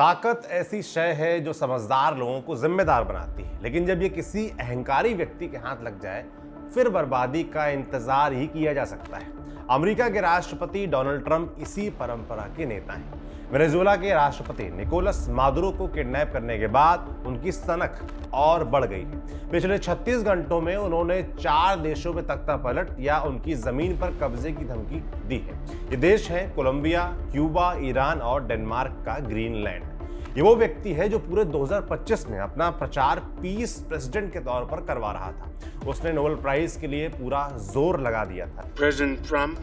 ताकत ऐसी शय है जो समझदार लोगों को जिम्मेदार बनाती है, लेकिन जब ये किसी अहंकारी व्यक्ति के हाथ लग जाए फिर बर्बादी का इंतजार ही किया जा सकता है। अमेरिका के राष्ट्रपति डोनाल्ड ट्रंप इसी परंपरा के नेता हैं। वेनेजुएला के राष्ट्रपति निकोलस मादुरो को किडनैप करने के बाद उनकी सनक और बढ़ गई है। पिछले 36 घंटों में उन्होंने 4 देशों में तख्तापलट या उनकी जमीन पर कब्जे की धमकी दी है। ये देश हैं कोलंबिया, क्यूबा, ईरान और डेनमार्क का ग्रीनलैंड। ये वो व्यक्ति है जो पूरे 2025 में अपना प्रचार पीस प्रेसिडेंट के तौर पर करवा रहा था। उसने नोबेल प्राइज के लिए पूरा जोर लगा दिया था। President Trump,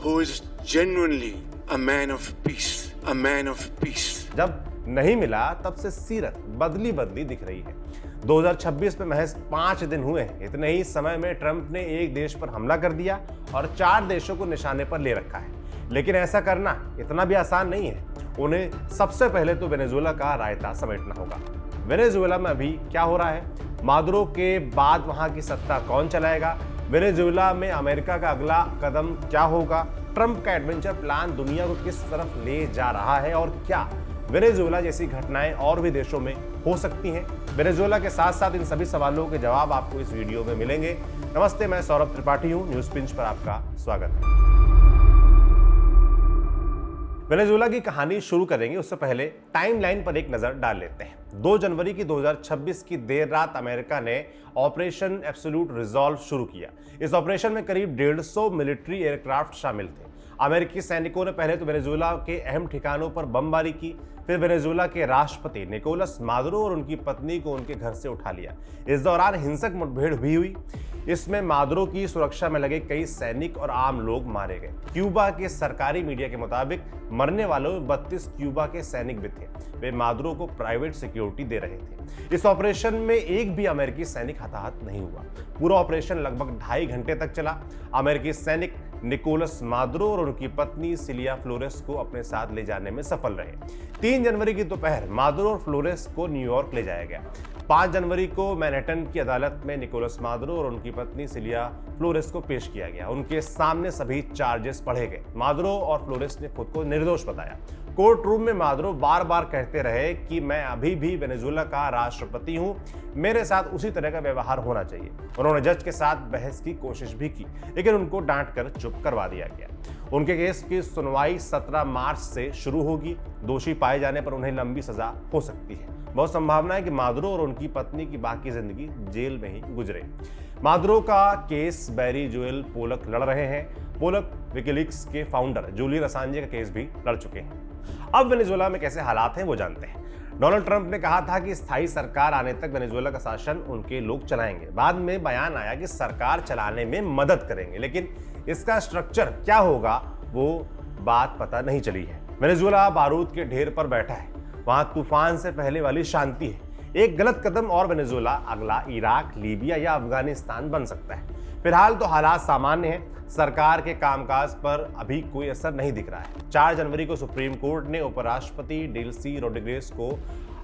who is genuinely a man of peace, a man of peace. जब नहीं मिला तब से सीरत बदली बदली दिख रही है। 2026 में महज 5 दिन हुए हैं। इतने ही समय में ट्रंप ने एक देश पर हमला कर दिया और 4 देशों को निशाने पर ले रखा है। लेकिन ऐसा करना इतना भी आसान नहीं है। उन्हें सबसे पहले तो वेनेजुएला का रायता समेटना होगा। वेनेजुएला में अभी क्या हो रहा है, मादुरो के बाद वहां की सत्ता कौन चलाएगा, वेनेजुएला में अमेरिका का अगला कदम क्या होगा, ट्रंप का एडवेंचर प्लान दुनिया को किस तरफ ले जा रहा है और क्या वेनेजुएला जैसी घटनाएं और भी देशों में हो सकती हैं। वेनेजुएला के साथ साथ इन सभी सवालों के जवाब आपको इस वीडियो में मिलेंगे। नमस्ते, मैं सौरभ त्रिपाठी हूं, न्यूज पिंच पर आपका स्वागत है। वेनेजुएला की कहानी शुरू करेंगे उससे पहले टाइमलाइन पर एक नजर डाल लेते हैं। 2 जनवरी की 2026 की देर रात अमेरिका ने ऑपरेशन एब्सोल्यूट रिजॉल्व शुरू किया। इस ऑपरेशन में करीब 150 मिलिट्री एयरक्राफ्ट शामिल थे। अमेरिकी सैनिकों ने पहले तो वेनेजुएला के अहम ठिकानों पर बमबारी की, फिर वेनेजुएला के राष्ट्रपति निकोलस मादुरो और उनकी पत्नी को उनके घर से उठा लिया। इस दौरान हिंसक मुठभेड़ भी हुई। इसमें मादुरो की सुरक्षा में लगे कई सैनिक और आम लोग मारे गए। क्यूबा के सरकारी मीडिया के मुताबिक मरने वालों में 32 क्यूबा के सैनिक भी थे। वे मादुरो को प्राइवेट सिक्योरिटी दे रहे थे। इस ऑपरेशन में एक भी अमेरिकी सैनिक हताहत नहीं हुआ। पूरा ऑपरेशन लगभग 2.5 घंटे तक चला। अमेरिकी सैनिक निकोलस मादुरो और उनकी पत्नी सिलिया फ्लोरेस को अपने साथ ले जाने में सफल रहे। 3 जनवरी की दोपहर मादुरो और फ्लोरेस को न्यूयॉर्क ले जाया गया। 5 जनवरी को मैनहट्टन की अदालत में निकोलस मादुरो और उनकी पत्नी सिलिया फ्लोरेस को पेश किया गया। उनके सामने सभी चार्जेस पढ़े गए। मादुरो और फ्लोरेस ने खुद को निर्दोष बताया। कोर्ट रूम में मादुरो बार बार कहते रहे कि मैं अभी भी वेनेजुएला का राष्ट्रपति हूं, मेरे साथ उसी तरह का व्यवहार होना चाहिए। उन्होंने जज के साथ बहस की कोशिश भी की, लेकिन उनको डांट कर चुप करवा दिया गया। उनके केस की सुनवाई 17 मार्च से शुरू होगी। दोषी पाए जाने पर उन्हें लंबी सजा हो सकती है। बहुत संभावना है कि मादुरो और उनकी पत्नी की बाकी जिंदगी जेल में ही गुजरे। मादुरो का केस बैरी जोएल पोलक लड़ रहे हैं। पोलक विकिलीक्स के फाउंडर जूलियन असांजे का केस भी लड़ चुके हैं। अब वेनेजुएला में कैसे हालात हैं वो जानते हैं। डोनाल्ड ट्रंप ने कहा था कि स्थायी सरकार आने तक वेनेजुएला का शासन उनके लोग चलाएंगे। बाद में बयान आया कि सरकार चलाने में मदद करेंगे, लेकिन इसका स्ट्रक्चर क्या होगा वो बात पता नहीं चली है। वेनेजुएला बारूद के ढेर पर बैठा है। वहां तूफान से पहले वाली शांति है। एक गलत कदम और वेनेजुएला अगला इराक, लीबिया या अफगानिस्तान बन सकता है। फिलहाल तो हालात सामान्य हैं। सरकार के कामकाज पर अभी कोई असर नहीं दिख रहा है। 4 जनवरी को सुप्रीम कोर्ट ने उपराष्ट्रपति डेल्सी रोड्रिगेज को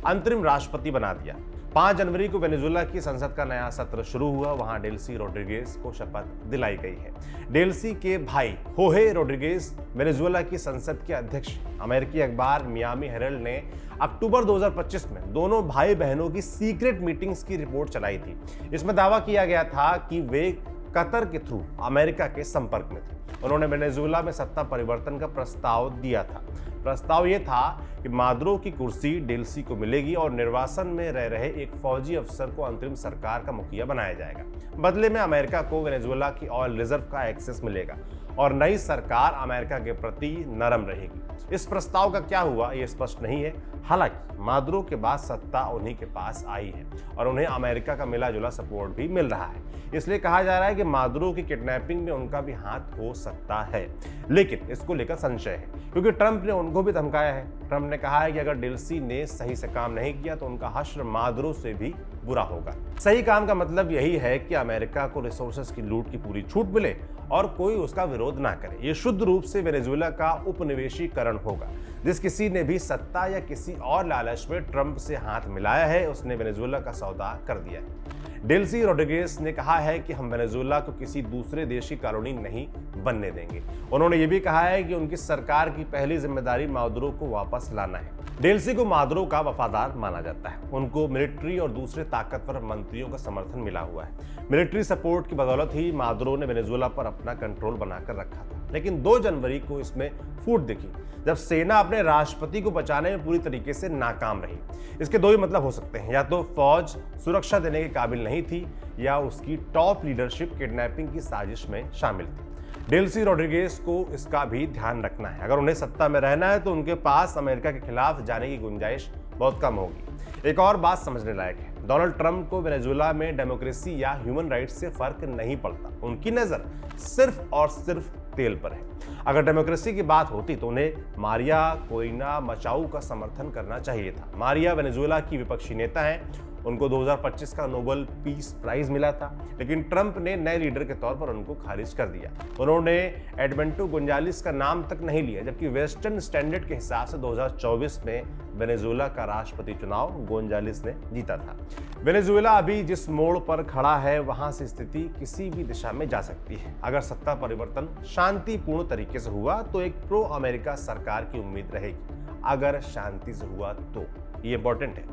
अंतरिम राष्ट्रपति बना दिया। 5 जनवरी को वेनेजुएला की संसद का नया सत्र शुरू हुआ। वहां डेल्सी रोड्रिगेज को शपथ दिलाई गई है। डेल्सी के भाई होहे रोड्रिगेज वेनेजुएला की संसद के अध्यक्ष। अमेरिकी अखबार मियामी हेरल्ड ने अक्टूबर 2025 में दोनों भाई बहनों की सीक्रेट मीटिंग्स की रिपोर्ट चलाई थी। इसमें दावा किया गया था कि वे कतर के थ्रू अमेरिका के संपर्क में थे। उन्होंने वेनेजुएला में सत्ता परिवर्तन का प्रस्ताव दिया था। प्रस्ताव यह था कि मादुरो की कुर्सी डेल्सी को मिलेगी और निर्वासन में रह रहे एक फौजी अफसर को अंतरिम सरकार का मुखिया बनाया जाएगा। बदले में अमेरिका को वेनेजुएला की ऑयल रिजर्व का एक्सेस मिलेगा और नई सरकार अमेरिका के प्रति नरम रहेगी। इस प्रस्ताव का क्या हुआ ये स्पष्ट नहीं है। हालांकि मादुरो के बाद सत्ता उन्हीं के पास आई है और उन्हें अमेरिका का मिला जुला सपोर्ट भी मिल रहा है। इसलिए कहा जा रहा है कि मादुरो की किडनैपिंग में उनका भी हाथ हो सकता है, लेकिन इसको लेकर संशय है क्योंकि ट्रंप ने उनको भी धमकाया है। ट्रंप ने कहा है कि अगर डेल्सी ने सही से काम नहीं किया तो उनका हश्र मादुरो से भी बुरा होगा। सही काम का मतलब यही है कि अमेरिका को रिसोर्सेज की लूट की पूरी छूट मिले और कोई उसका विरोध ना करे। ये शुद्ध रूप से वेनेजुएला का उपनिवेशीकरण होगा। जिस किसी ने भी सत्ता या किसी और लालच में ट्रंप से हाथ मिलाया है, उसने वेनेजुएला का सौदा कर दिया है। डेल्सी रोड्रिगेज ने कहा है कि हम वेनेजुएला को किसी दूसरे देश की कॉलोनी नहीं बनने देंगे। उन्होंने ये भी कहा है कि उनकी सरकार की पहली जिम्मेदारी मादुरो को वापस लाना है। डेल्सी को मादुरो का वफादार माना जाता है। उनको मिलिट्री और दूसरे ताकतवर मंत्रियों का समर्थन मिला हुआ है। मिलिट्री सपोर्ट की बदौलत ही मादुरो ने वेनेजुएला पर अपना कंट्रोल बनाकर रखा था। लेकिन 2 जनवरी को इसमें फूट दिखी, जब सेना अपने राष्ट्रपति को बचाने में पूरी तरीके से नाकाम रही। इसके 2 ही मतलब हो सकते हैं, या तो फौज सुरक्षा देने के काबिल नहीं थी, या उसकी टॉप लीडरशिप किडनैपिंग की साजिश में शामिल थी। डेल्सी रोड्रिगेज को इसका भी ध्यान रखना है। अगर उन्हें सत्ता में रहना है तो उनके पास अमेरिका के खिलाफ जाने की गुंजाइश बहुत कम होगी। एक और बात समझने लायक है, डोनाल्ड ट्रंप को वेनेजुएला में डेमोक्रेसी या ह्यूमन राइट्स से फर्क नहीं पड़ता। उनकी नजर सिर्फ और सिर्फ तेल पर है। अगर डेमोक्रेसी की बात होती तो उन्हें मारिया कोरिना मचाऊ का समर्थन करना चाहिए था। मारिया वेनेजुएला की विपक्षी नेता हैं। उनको 2025 का नोबेल पीस प्राइज मिला था, लेकिन ट्रंप ने नए लीडर के तौर पर उनको खारिज कर दिया। उन्होंने एडमेंटो गोंजालिस का नाम तक नहीं लिया, जबकि वेस्टर्न स्टैंडर्ड के हिसाब से 2024 में वेनेजुएला का राष्ट्रपति चुनाव गोंजालिस ने जीता था। वेनेजुएला अभी जिस मोड़ पर खड़ा है, वहां से स्थिति किसी भी दिशा में जा सकती है। अगर सत्ता परिवर्तन शांतिपूर्ण तरीके से हुआ तो एक प्रो अमेरिका सरकार की उम्मीद रहेगी। अगर शांति से हुआ तो ये इंपॉर्टेंट है,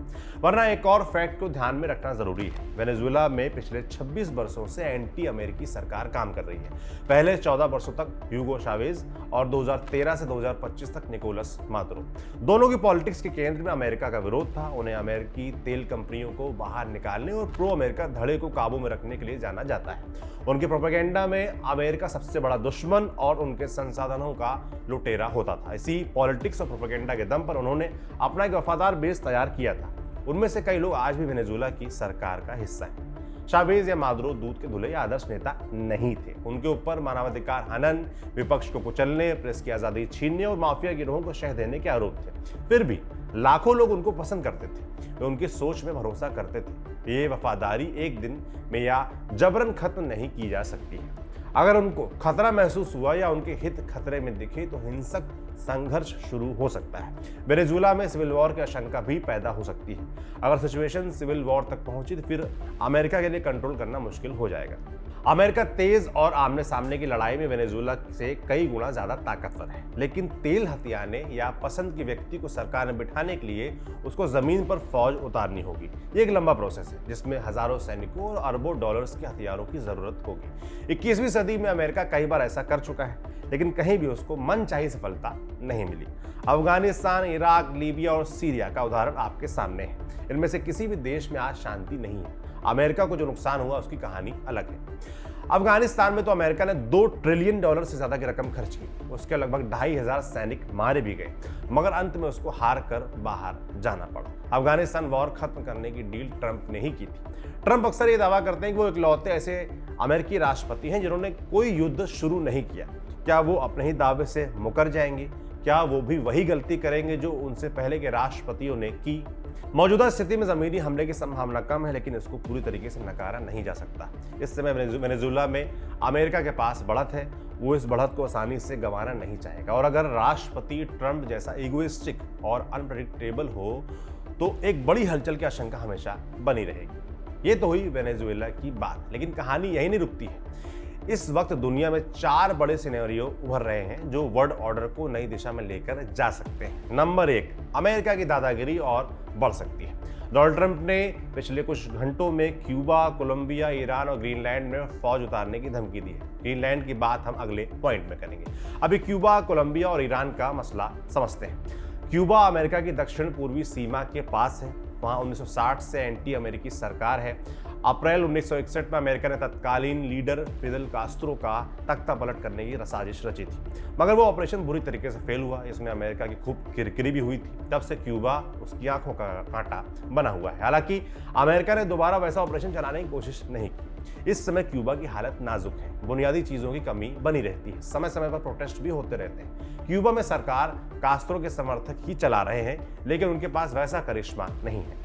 वरना एक और फैक्ट को ध्यान में रखना जरूरी है। वेनेजुएला में पिछले 26 वर्षों से एंटी अमेरिकी सरकार काम कर रही है। पहले 14 वर्षों तक ह्यूगो चावेज और 2013 से 2025 तक निकोलस मादुरो। दोनों की पॉलिटिक्स के केंद्र में अमेरिका का विरोध था। उन्हें अमेरिकी तेल कंपनियों को बाहर निकालने और प्रो अमेरिका धड़े को काबू में रखने के लिए जाना जाता है। उनके प्रोपेगेंडा में अमेरिका सबसे बड़ा दुश्मन और उनके संसाधनों का लुटेरा होता था। इसी पॉलिटिक्स और प्रोपेगेंडा के दम पर उन्होंने अपना एक वफादार बेस तैयार किया था। उनमें से कई लोग आज भी वेनेजुएला की सरकार का हिस्सा हैं। चावेज या मादुरो दूध के धुले या आदर्श नेता नहीं थे। उनके ऊपर मानवाधिकार हनन, विपक्ष को कुचलने, प्रेस की आजादी छीनने और माफिया गिरोहों को शह देने के आरोप थे। फिर भी लाखों लोग उनको पसंद करते थे। वे उनकी सोच में भरोसा करते थे। ये वफादारी एक दिन में या जबरन खत्म नहीं की जा सकती है। अगर उनको खतरा महसूस हुआ या उनके हित खतरे में दिखे तो हिंसक संघर्ष शुरू हो सकता है। वेनेजुएला में सिविल वॉर की आशंका भी पैदा हो सकती है। अगर सिचुएशन सिविल वॉर तक पहुंची तो फिर अमेरिका के लिए कंट्रोल करना मुश्किल हो जाएगा। अमेरिका तेज और आमने सामने की लड़ाई में वेनेजुएला से कई गुना ज्यादा ताकतवर है, लेकिन तेल हथियाने या पसंद के व्यक्ति को सरकार में बिठाने के लिए उसको जमीन पर फौज उतारनी होगी। ये एक लंबा प्रोसेस है जिसमें हजारों सैनिकों और अरबों डॉलर्स के हथियारों की जरूरत होगी। 21वीं सदी में अमेरिका कई बार ऐसा कर चुका है, लेकिन कहीं भी उसको मनचाही सफलता नहीं मिली। अफगानिस्तान, इराक, लीबिया और सीरिया का उदाहरण आपके सामने है। इनमें से किसी भी देश में आज शांति नहीं है। अमेरिका को जो नुकसान हुआ उसकी कहानी अलग है। अफगानिस्तान में तो अमेरिका ने $2 ट्रिलियन से ज्यादा की रकम खर्च की। उसके लगभग 2500 सैनिक मारे भी गए, मगर अंत में उसको हार कर बाहर जाना पड़ा। अफगानिस्तान वॉर खत्म करने की डील ट्रंप ने ही की थी। ट्रंप अक्सर ये दावा करते हैं कि वो इकलौते ऐसे अमेरिकी राष्ट्रपति हैं जिन्होंने कोई युद्ध शुरू नहीं किया। क्या वो अपने ही दावे से मुकर जाएंगे? क्या वो भी वही गलती करेंगे जो उनसे पहले के राष्ट्रपतियों ने की? मौजूदा स्थिति में जमीनी हमले की संभावना कम है, लेकिन इसको पूरी तरीके से नकारा नहीं जा सकता। इस समय वेनेजुएला में अमेरिका के पास बढ़त है। वो इस बढ़त को आसानी से गंवाना नहीं चाहेगा, और अगर राष्ट्रपति ट्रंप जैसा इगोइस्टिक और अनप्रेडिक्टेबल हो तो एक बड़ी हलचल की आशंका हमेशा बनी रहेगी। ये तो हुई वेनेजुएला की बात, लेकिन कहानी यही नहीं रुकती है। इस वक्त दुनिया में 4 बड़े सिनेरियो उभर रहे हैं जो वर्ल्ड ऑर्डर को नई दिशा में लेकर जा सकते हैं। नंबर 1, अमेरिका की दादागिरी और बढ़ सकती है। डोनाल्ड ट्रंप ने पिछले कुछ घंटों में क्यूबा, कोलंबिया, ईरान और ग्रीनलैंड में फौज उतारने की धमकी दी है। ग्रीनलैंड की बात हम अगले पॉइंट में करेंगे। अभी क्यूबा, कोलंबिया और ईरान का मसला समझते हैं। क्यूबा अमेरिका की दक्षिण पूर्वी सीमा के पास है। वहाँ 1960 से एंटी अमेरिकी सरकार है। अप्रैल 1961 में अमेरिका ने तत्कालीन लीडर फिदेल कास्त्रो का तख्ता पलट करने की साजिश रची थी, मगर वो ऑपरेशन बुरी तरीके से फेल हुआ। इसमें अमेरिका की खूब किरकिरी भी हुई थी। तब से क्यूबा उसकी आंखों का कांटा बना हुआ है। हालांकि अमेरिका ने दोबारा वैसा ऑपरेशन चलाने की कोशिश नहीं की। इस समय क्यूबा की हालत नाजुक है। बुनियादी चीजों की कमी बनी रहती है। समय समय पर प्रोटेस्ट भी होते रहते हैं। क्यूबा में सरकार कास्त्रो के समर्थक ही चला रहे हैं, लेकिन उनके पास वैसा करिश्मा नहीं है।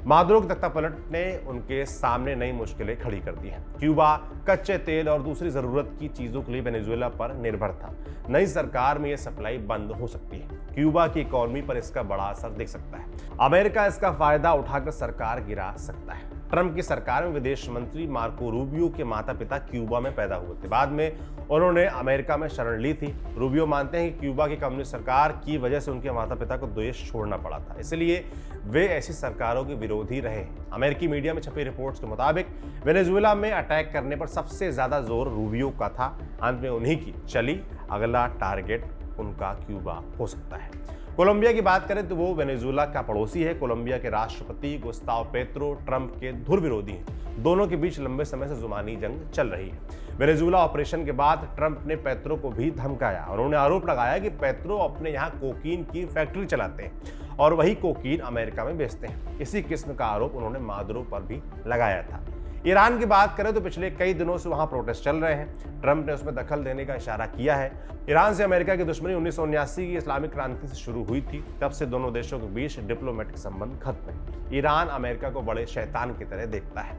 मादुरो की तख्तापलट ने उनके सामने नई मुश्किलें खड़ी कर दी हैं। क्यूबा कच्चे तेल और दूसरी जरूरत की चीजों के लिए वेनेजुएला पर निर्भर था। नई सरकार में यह सप्लाई बंद हो सकती है। क्यूबा की इकोनॉमी पर इसका बड़ा असर दिख सकता है। अमेरिका इसका फायदा उठाकर सरकार गिरा सकता है। ट्रंप की सरकार में विदेश मंत्री मार्को रूबियो के माता पिता क्यूबा में पैदा हुए थे। बाद में उन्होंने अमेरिका में शरण ली थी। रूबियो मानते हैं कि क्यूबा की कम्युनिस्ट सरकार की वजह से उनके माता पिता को देश छोड़ना पड़ा था, इसलिए वे ऐसी सरकारों के विरोधी रहे। अमेरिकी मीडिया में छपी रिपोर्ट्स के मुताबिक वेनेजुएला में अटैक करने पर सबसे ज्यादा जोर रूबियो का था। अंत में उन्हीं की चली। अगला टारगेट उनका क्यूबा हो सकता है। कोलंबिया की बात करें तो वो वेनेजुएला का पड़ोसी है। कोलंबिया के राष्ट्रपति गुस्ताव पेत्रो ट्रंप के धुर विरोधी हैं। दोनों के बीच लंबे समय से जुबानी जंग चल रही है। वेनेजुएला ऑपरेशन के बाद ट्रंप ने पेत्रो को भी धमकाया और उन्होंने आरोप लगाया कि पेत्रो अपने यहाँ कोकीन की फैक्ट्री चलाते हैं और वही कोकीन अमेरिका में बेचते हैं। इसी किस्म का आरोप उन्होंने मादुरो पर भी लगाया था। ईरान की बात करें तो पिछले कई दिनों से वहां प्रोटेस्ट चल रहे हैं। ट्रंप ने उसमें दखल देने का इशारा किया है। ईरान से अमेरिका की दुश्मनी 1979 की इस्लामिक क्रांति से शुरू हुई थी। तब से दोनों देशों के बीच डिप्लोमेटिक संबंध खत्म है। ईरान अमेरिका को बड़े शैतान की तरह देखता है,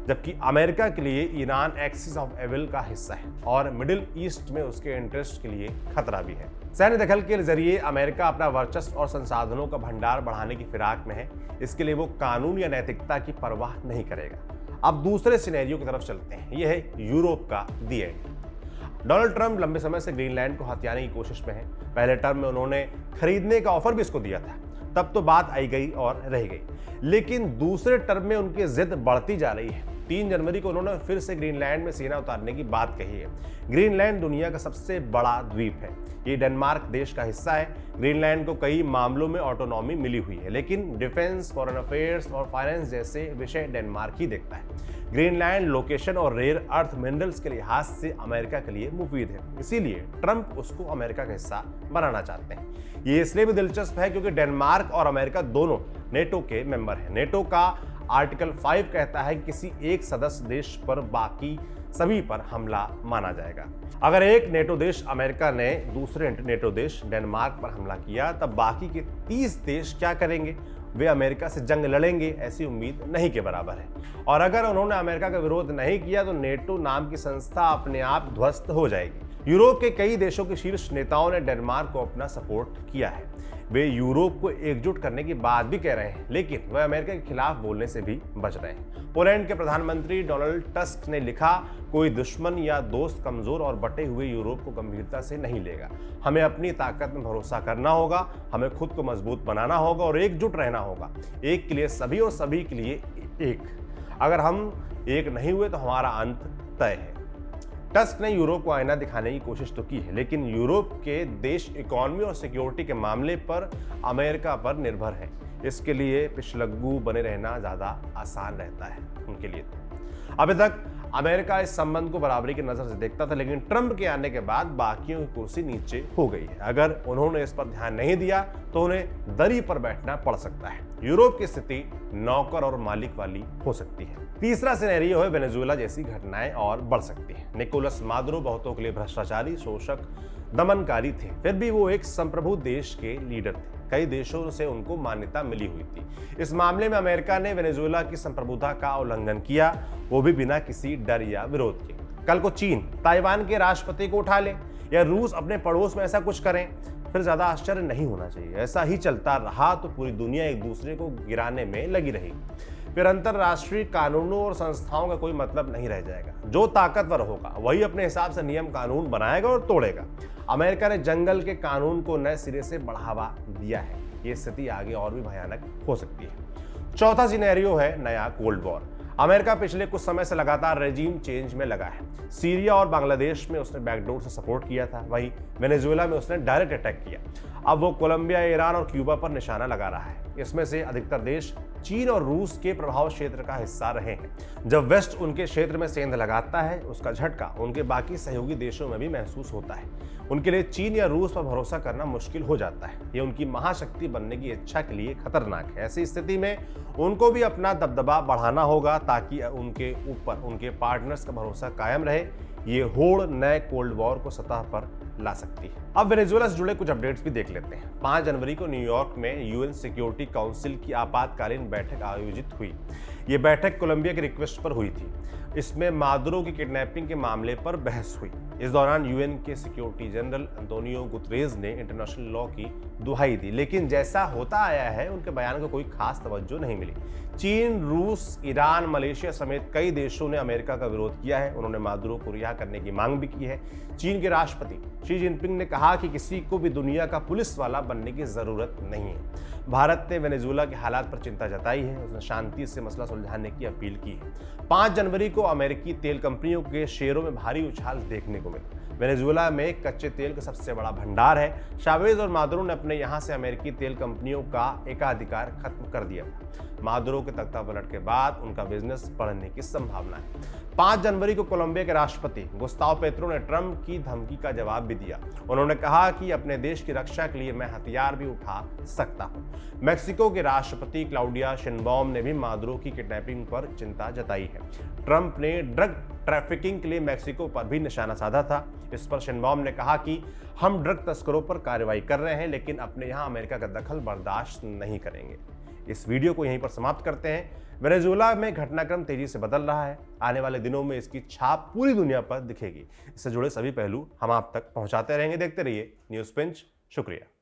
जबकि अमेरिका के लिए ईरान एक्सिस ऑफ एविल का हिस्सा है और मिडिल ईस्ट में उसके इंटरेस्ट के लिए खतरा भी है। सैन्य दखल के जरिए अमेरिका अपना वर्चस्व और संसाधनों का भंडार बढ़ाने की फिराक में है। इसके लिए वो कानून या नैतिकता की परवाह नहीं करेगा। अब दूसरे सिनेरियो की तरफ चलते हैं। यह है यूरोप का दी एंड। डोनाल्ड ट्रंप लंबे समय से ग्रीनलैंड को हथियाने की कोशिश में है। पहले टर्म में उन्होंने खरीदने का ऑफर भी इसको दिया था, तब तो बात आई गई और रह गई। लेकिन दूसरे टर्म में उनकी जिद बढ़ती जा रही है। 3 जनवरी को उन्होंने फिर से ग्रीनलैंड में सेना उतारने की बात कही है। ग्रीनलैंड दुनिया का सबसे बड़ा द्वीप है। ये डेनमार्क देश का हिस्सा है। ग्रीनलैंड को कई मामलों में ऑटोनॉमी मिली हुई है, लेकिन डिफेंस, फॉरेन अफेयर्स और फाइनेंस जैसे विषय डेनमार्क ही देखता है। ग्रीनलैंड लोकेशन और रेयर अर्थ मिनरल्स के लिहाज से अमेरिका के लिए मुफीद है, इसीलिए ट्रंप उसको अमेरिका का हिस्सा बनाना चाहते हैं। ये इसलिए भी दिलचस्प है क्योंकि डेनमार्क और अमेरिका दोनों नेटो के मेंबर हैं। नेटो का आर्टिकल 5 कहता है कि किसी एक सदस्य देश पर बाकी सभी पर हमला माना जाएगा। अगर एक नेटो देश अमेरिका ने दूसरे नेटो देश डेनमार्क पर हमला किया, तब बाकी के 30 देश क्या करेंगे? वे अमेरिका से जंग लड़ेंगे, ऐसी उम्मीद नहीं के बराबर है। और अगर उन्होंने अमेरिका का विरोध नहीं किया तो नेटो नाम की संस्था अपने आप ध्वस्त हो जाएगी। यूरोप के कई देशों के शीर्ष नेताओं ने डेनमार्क को अपना सपोर्ट किया है। वे यूरोप को एकजुट करने की बात भी कह रहे हैं, लेकिन वे अमेरिका के खिलाफ बोलने से भी बच रहे हैं। पोलैंड के प्रधानमंत्री डोनाल्ड टस्क ने लिखा, कोई दुश्मन या दोस्त कमजोर और बटे हुए यूरोप को गंभीरता से नहीं लेगा। हमें अपनी ताकत में भरोसा करना होगा, हमें खुद को मजबूत बनाना होगा और एकजुट रहना होगा। एक के लिए सभी और सभी के लिए एक। अगर हम एक नहीं हुए तो हमारा अंत तय है। टस्क ने यूरोप को आईना दिखाने की कोशिश तो की है, लेकिन यूरोप के देश इकोनॉमी और सिक्योरिटी के मामले पर अमेरिका पर निर्भर हैं। इसके लिए पिछलग्गू बने रहना ज़्यादा आसान रहता है उनके लिए। अभी तक अमेरिका इस संबंध को बराबरी की नज़र से देखता था, लेकिन ट्रंप के आने के बाद बाकियों की कुर्सी नीचे हो गई है। अगर उन्होंने इस पर ध्यान नहीं दिया तो उन्हें दरी पर बैठना पड़ सकता है। यूरोप की स्थिति नौकर और मालिक वाली हो सकती है। तीसरा सिनेरियो है वेनेजुएला जैसी घटनाएं और बढ़ सकती है। निकोलस मादुरो बहुतों के लिए भ्रष्टाचारी, शोषक, दमनकारी थे, फिर भी वो एक संप्रभु देश के लीडर थे। कई देशों से उनको मान्यता मिली हुई थी। इस मामले में अमेरिका ने वेनेजुएला की संप्रभुता का उल्लंघन किया, वो भी बिना किसी डर या विरोध के। कल को चीन ताइवान के राष्ट्रपति को उठा ले या रूस अपने पड़ोस में ऐसा कुछ करें, फिर ज्यादा आश्चर्य नहीं होना चाहिए। ऐसा ही चलता रहा तो पूरी दुनिया एक दूसरे को गिराने में लगी रहेगी। फिर अंतरराष्ट्रीय कानूनों और संस्थाओं का कोई मतलब नहीं रह जाएगा। जो ताकतवर होगा वही अपने हिसाब से नियम कानून बनाएगा और तोड़ेगा। अमेरिका ने जंगल के कानून को नए सिरे से बढ़ावा दिया है। ये स्थिति आगे और भी भयानक हो सकती है। चौथा सिनेरियो है नया कोल्ड वॉर। अमेरिका पिछले कुछ समय से लगातार रेजिम चेंज में लगा है। सीरिया और बांग्लादेश में उसने बैकडोर से सपोर्ट किया था, वहीं वेनेजुएला में उसने डायरेक्ट अटैक किया। अब वो कोलंबिया, ईरान और क्यूबा पर निशाना लगा रहा है। इसमें से अधिकतर देश चीन और रूस के प्रभाव क्षेत्र का हिस्सा रहे हैं। जब वेस्ट उनके क्षेत्र में सेंध लगाता है, उसका झटका उनके बाकी सहयोगी देशों में भी महसूस होता है। उनके लिए चीन या रूस पर भरोसा करना मुश्किल हो जाता है। ये उनकी महाशक्ति बनने की इच्छा के लिए खतरनाक है। ऐसी स्थिति में उनको भी अपना दबदबा बढ़ाना होगा ताकि उनके ऊपर उनके पार्टनर्स का भरोसा कायम रहे। ये होड़ नए कोल्ड वॉर को सतह पर ला सकती है। अब वेनेजुएला से जुड़े कुछ अपडेट्स भी देख लेते हैं। 5 जनवरी को न्यूयॉर्क में यूएन सिक्योरिटी काउंसिल की आपातकालीन बैठक आयोजित हुई। ये बैठक कोलंबिया की रिक्वेस्ट पर हुई थी। इसमें मादुरो की किडनैपिंग के मामले पर बहस हुई। इस दौरान यूएन के सिक्योरिटी जनरल अंतोनियो गुतरेज ने इंटरनेशनल लॉ की दुहाई दी, लेकिन जैसा होता आया है उनके बयान को कोई खास तवज्जो नहीं मिली। चीन, रूस, ईरान, मलेशिया समेत कई देशों ने अमेरिका का विरोध किया है। उन्होंने मादुरो को रिहा करने की मांग भी की है। चीन के राष्ट्रपति शी जिनपिंग ने कहा कि किसी को भी दुनिया का पुलिस वाला बनने की जरूरत नहीं है। भारत ने वेनेजुएला के हालात पर चिंता जताई है। उसने शांति से मसला सुलझाने की अपील की है। 5 जनवरी को अमेरिकी तेल कंपनियों के शेयरों में भारी उछाल देखने को मिला। वेनेजुएला में कच्चे तेल का सबसे बड़ा भंडार है। चावेज और मादुरो ने अपने यहां से अमेरिकी तेल कंपनियों का एकाधिकार खत्म कर दिया था। मादुरो के तख्तापलट के बाद उनका बिजनेस बढ़ने की संभावना है। 5 जनवरी को कोलंबिया के राष्ट्रपति गुस्ताव पेत्रो ने ट्रंप की धमकी का जवाब भी दिया। उन्होंने कहा कि अपने देश की रक्षा के लिए मैं हथियार भी उठा सकता हूं। मेक्सिको के राष्ट्रपति क्लाउडिया शेनबॉम ने भी मादुरो की किडनैपिंग पर चिंता जताई है। ट्रंप ने ड्रग ट्रैफिकिंग के लिए मेक्सिको पर भी निशाना साधा था। इस पर शेनबॉम ने कहा कि हम ड्रग तस्करों पर कार्रवाई कर रहे हैं, लेकिन अपने यहां अमेरिका का दखल बर्दाश्त नहीं करेंगे। इस वीडियो को यहीं पर समाप्त करते हैं। वेनेजुएला में घटनाक्रम तेजी से बदल रहा है। आने वाले दिनों में इसकी छाप पूरी दुनिया पर दिखेगी। इससे जुड़े सभी पहलू हम आप तक पहुंचाते रहेंगे। देखते रहिए न्यूज़ पिंच। शुक्रिया।